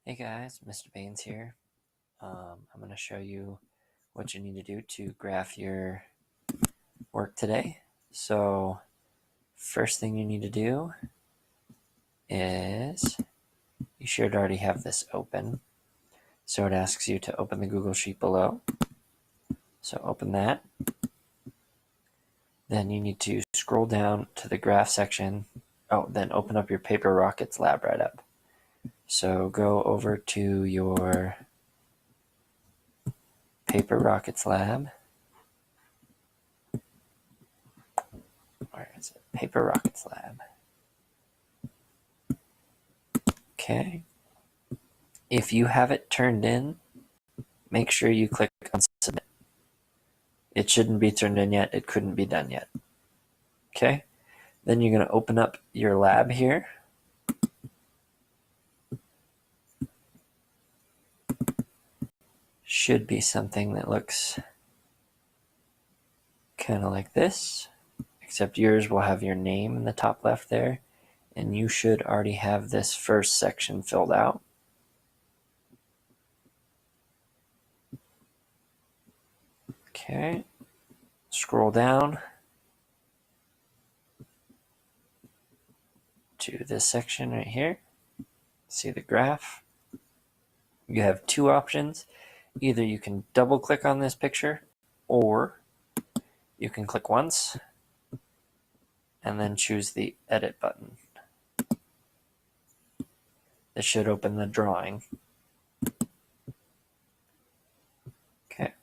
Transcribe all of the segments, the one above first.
Hey guys, Mr. Baines here. I'm going to show you what you need to do to graph your work today. So first thing you need to do is you should already have this open. So it asks you to open the Google Sheet below. So open that. Then you need to scroll down to the graph section. Then open up your Paper Rockets lab right up. So go over to your Paper Rockets lab. Where is it? Paper Rockets lab. Okay. If you have it turned in, make sure you click on submit. It shouldn't be turned in yet. It couldn't be done yet. Okay. Then you're going to open up your lab here. Should be something that looks kind of like this, except yours will have your name in the top left there, and you should already have this first section filled out. Okay, scroll down to this section right here. See the graph? You have two options. Either you can double click on this picture, or you can click once and then choose the edit button. This should open the drawing. Okay.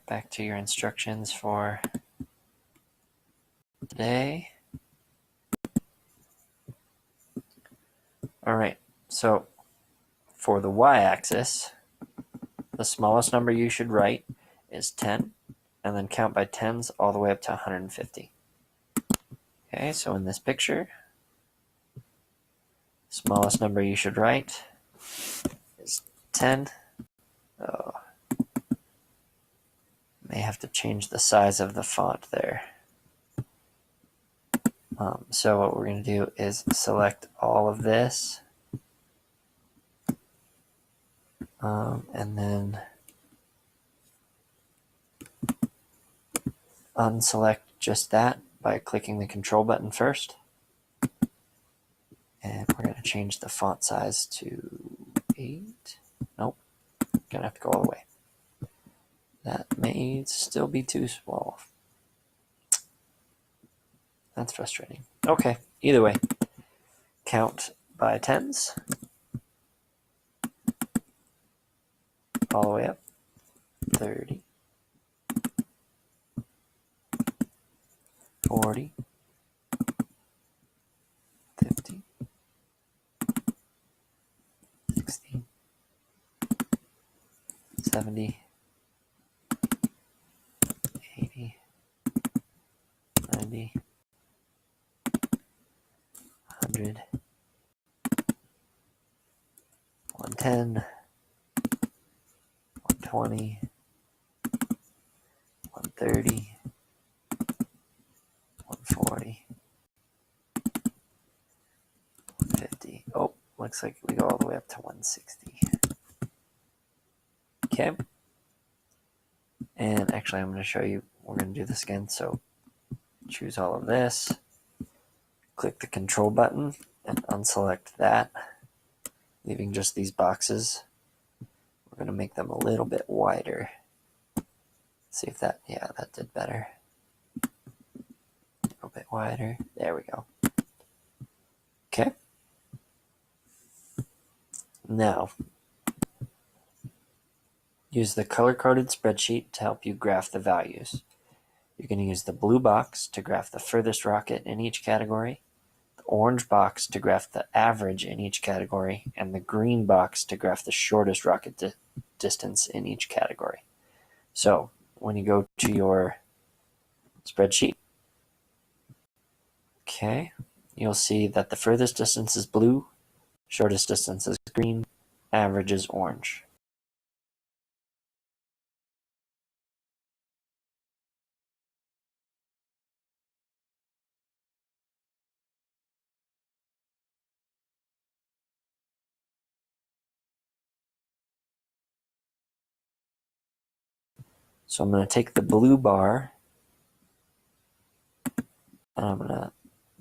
Back to your instructions for today. All right, so for the y-axis, the smallest number you should write is 10, and then count by tens all the way up to 150. Okay, so in this picture, smallest number you should write is 10. Oh, may have to change the size of the font there. So what we're going to do is select all of this, and then unselect just that by clicking the control button first. And we're going to change the font size to 8. Nope, going to have to go all the way. That may still be too small. That's frustrating. Okay, either way, count by tens all the way up. 30, 40, 50, 60, 70, 80, 90, 100, 110, 120, 130, 140, 150. Oh, looks like we go all the way up to 160. Okay. And actually, I'm going to show you, we're going to do this again. So choose all of this, click the control button, and unselect that, leaving just these boxes. We're going to make them a little bit wider. See if that, yeah, that did better. A little bit wider. There we go. Okay. Now, use the color-coded spreadsheet to help you graph the values. You're going to use the blue box to graph the furthest rocket in each category, the orange box to graph the average in each category, and the green box to graph the shortest rocket distance in each category. So when you go to your spreadsheet, okay, you'll see that the furthest distance is blue, shortest distance is green, average is orange. So I'm going to take the blue bar and I'm going to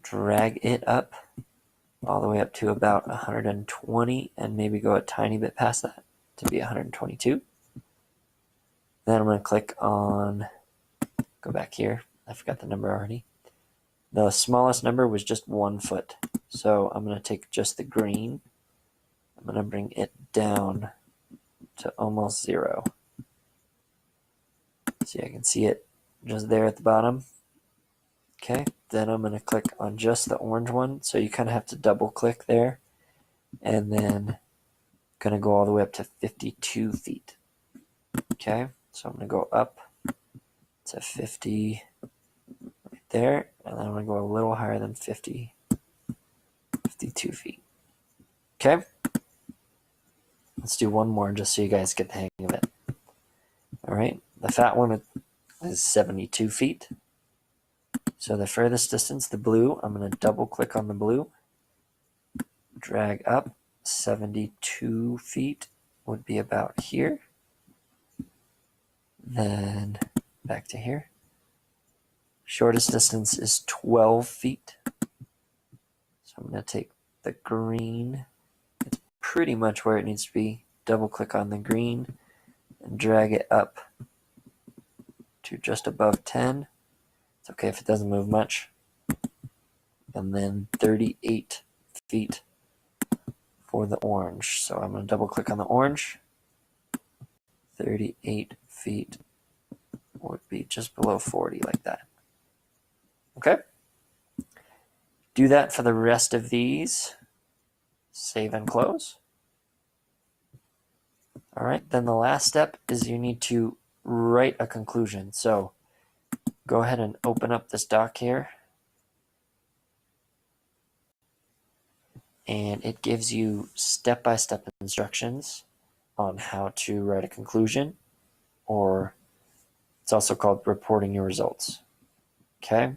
drag it up all the way up to about 120 and maybe go a tiny bit past that to be 122. Then I'm going to click on, go back here. I forgot the number already. The smallest number was just 1 foot. So I'm going to take just the green. I'm going to bring it down to almost 0. See, I can see it just there at the bottom. Okay, then I'm going to click on just the orange one. So you kind of have to double click there. And then going to go all the way up to 52 feet. Okay, so I'm going to go up to 50 right there. And then I'm going to go a little higher than 52 feet. Okay, let's do one more just so you guys get the hang of it. All right, the fat one is 72 feet. So the furthest distance, the blue, I'm going to double click on the blue, drag up. 72 feet would be about here. Then back to here. Shortest distance is 12 feet. So I'm going to take the green. It's pretty much where it needs to be. Double click on the green and drag it up to just above 10. It's okay if it doesn't move much. And then 38 feet for the orange. So I'm going to double click on the orange. 38 feet would be just below 40, like that. Okay. Do that for the rest of these. Save and close. All right, then the last step is you need to write a conclusion. So go ahead and open up this doc here. And it gives you step-by-step instructions on how to write a conclusion, or it's also called reporting your results. Okay.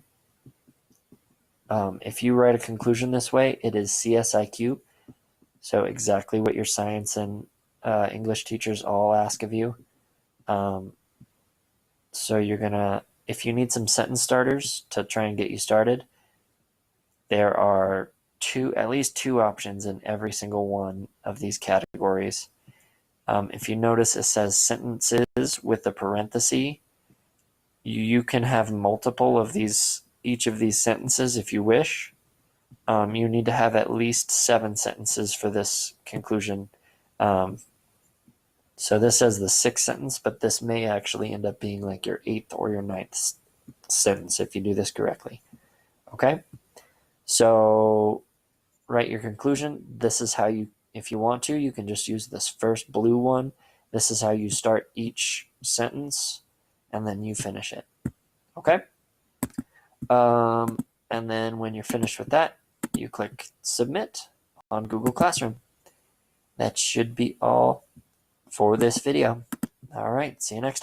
If you write a conclusion this way, it is CSIQ. So exactly what your science and English teachers all ask of you. So you're gonna, if you need some sentence starters to try and get you started, there are at least two options in every single one of these categories. If you notice, it says sentences with a parenthesis. You can have multiple of these, each of these sentences if you wish. You need to have at least 7 sentences for this conclusion. So this says the 6th sentence, but this may actually end up being like your 8th or your 9th sentence if you do this correctly. Okay? So write your conclusion. This is how you, if you want to, you can just use this first blue one. This is how you start each sentence, and then you finish it. Okay? And then when you're finished with that, you click Submit on Google Classroom. That should be all for this video. All right, see you next time.